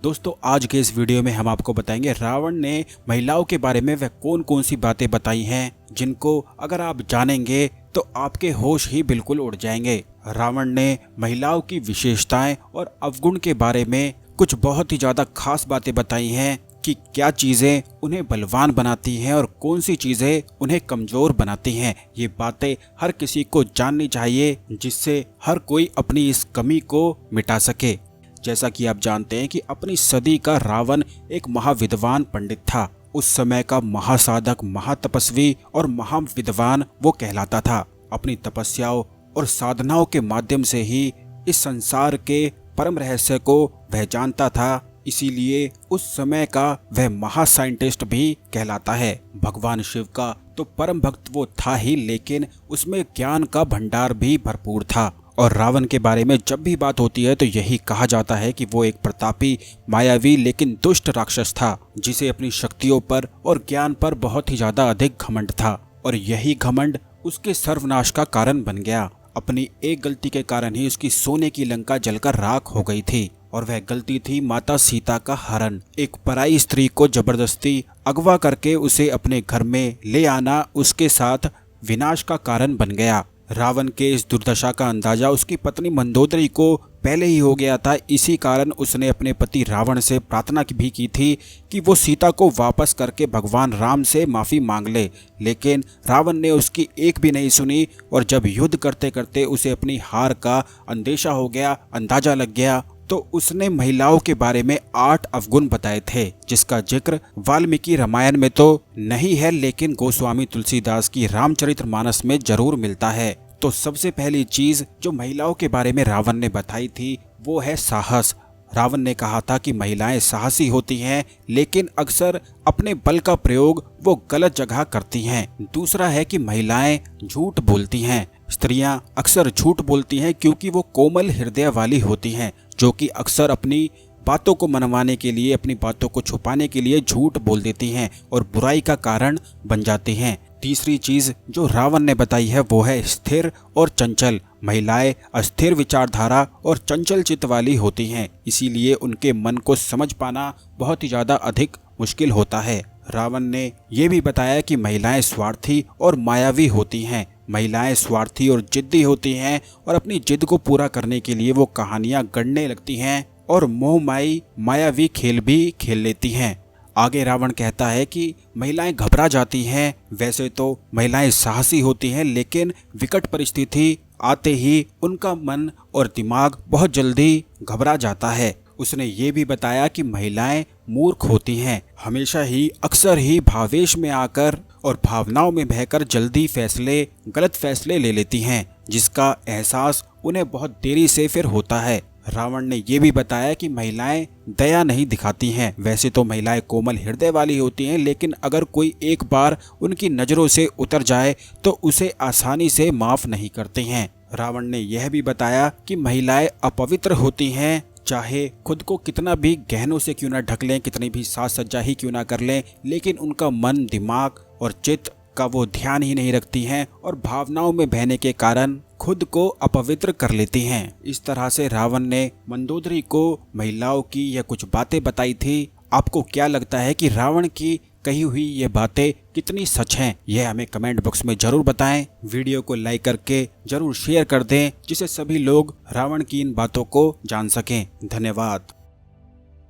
दोस्तों आज के इस वीडियो में हम आपको बताएंगे रावण ने महिलाओं के बारे में वह कौन कौन सी बातें बताई हैं जिनको अगर आप जानेंगे तो आपके होश ही बिल्कुल उड़ जाएंगे। रावण ने महिलाओं की विशेषताएं और अवगुण के बारे में कुछ बहुत ही ज्यादा खास बातें बताई हैं कि क्या चीजें उन्हें बलवान बनाती हैं और कौन सी चीजें उन्हें कमजोर बनाती हैं। ये बातें हर किसी को जाननी चाहिए जिससे हर कोई अपनी इस कमी को मिटा सके। जैसा कि आप जानते हैं कि अपनी सदी का रावण एक महाविद्वान पंडित था। उस समय का महासाधक, महातपस्वी और महाविद्वान वो कहलाता था। अपनी तपस्याओं और साधनाओं के माध्यम से ही इस संसार के परम रहस्य को वह जानता था, इसीलिए उस समय का वह महासाइंटिस्ट भी कहलाता है। भगवान शिव का तो परम भक्त वो था ही, लेकिन उसमें ज्ञान का भंडार भी भरपूर था। और रावण के बारे में जब भी बात होती है तो यही कहा जाता है कि वो एक प्रतापी, मायावी लेकिन दुष्ट राक्षस था जिसे अपनी शक्तियों पर और ज्ञान पर बहुत ही ज्यादा अधिक घमंड था। और यही घमंड उसके सर्वनाश का कारण बन गया। अपनी एक गलती के कारण ही उसकी सोने की लंका जलकर राख हो गई थी, और वह गलती थी माता सीता का हरण। एक पराई स्त्री को जबरदस्ती अगवा करके उसे अपने घर में ले आना उसके साथ विनाश का कारण बन गया। रावण के इस दुर्दशा का अंदाजा उसकी पत्नी मंदोदरी को पहले ही हो गया था। इसी कारण उसने अपने पति रावण से प्रार्थना भी की थी कि वो सीता को वापस करके भगवान राम से माफ़ी मांग ले, लेकिन रावण ने उसकी एक भी नहीं सुनी। और जब युद्ध करते करते उसे अपनी हार का अंदेशा हो गया, अंदाजा लग गया, तो उसने महिलाओं के बारे में 8 अवगुण बताए थे, जिसका जिक्र वाल्मीकि रामायण में तो नहीं है लेकिन गोस्वामी तुलसीदास की रामचरितमानस में जरूर मिलता है। तो सबसे पहली चीज जो महिलाओं के बारे में रावण ने बताई थी वो है साहस। रावण ने कहा था कि महिलाएं साहसी होती हैं लेकिन अक्सर अपने बल का प्रयोग वो गलत जगह करती हैं। दूसरा है कि महिलाएं झूठ बोलती हैं। स्त्रियां अक्सर झूठ बोलती हैं क्योंकि वो कोमल हृदय वाली होती हैं, जो कि अक्सर अपनी बातों को मनवाने के लिए, अपनी बातों को छुपाने के लिए झूठ बोल देती हैं और बुराई का कारण बन जाती हैं। तीसरी चीज जो रावण ने बताई है वो है स्थिर और चंचल। महिलाएं अस्थिर विचारधारा और चंचल चित्त वाली होती हैं, इसीलिए उनके मन को समझ पाना बहुत ही ज्यादा अधिक मुश्किल होता है। रावण ने ये भी बताया कि महिलाएं स्वार्थी और मायावी होती हैं। महिलाएं स्वार्थी और जिद्दी होती हैं और अपनी जिद को पूरा करने के लिए वो कहानियां गढ़ने लगती हैं और मोहमाई मायावी खेल भी खेल लेती हैं। आगे रावण कहता है कि महिलाएं घबरा जाती हैं। वैसे तो महिलाएं साहसी होती हैं लेकिन विकट परिस्थिति आते ही उनका मन और दिमाग बहुत जल्दी घबरा जाता है। उसने ये भी बताया कि महिलाएं मूर्ख होती हैं, हमेशा ही अक्सर ही भावेश में आकर और भावनाओं में बहकर जल्दी गलत फैसले ले लेती हैं, जिसका एहसास उन्हें बहुत देरी से फिर होता है। रावण ने ये भी बताया कि महिलाएं दया नहीं दिखाती हैं। वैसे तो महिलाएं कोमल हृदय वाली होती हैं, लेकिन अगर कोई एक बार उनकी नज़रों से उतर जाए तो उसे आसानी से माफ़ नहीं करती हैं। रावण ने यह भी बताया कि महिलाएं अपवित्र होती हैं, चाहे खुद को कितना भी गहनों से क्यों ना ढक लें, कितनी भी साज सज्जा ही क्यों ना कर लें, लेकिन उनका मन, दिमाग और चित्त का वो ध्यान ही नहीं रखती हैं और भावनाओं में बहने के कारण खुद को अपवित्र कर लेती हैं। इस तरह से रावण ने मंदोदरी को महिलाओं की यह कुछ बातें बताई थी। आपको क्या लगता है कि रावण की कही हुई ये बातें कितनी सच हैं? यह हमें कमेंट बॉक्स में जरूर बताएं। वीडियो को लाइक करके जरूर शेयर कर दें, जिससे सभी लोग रावण की इन बातों को जान सकें। धन्यवाद।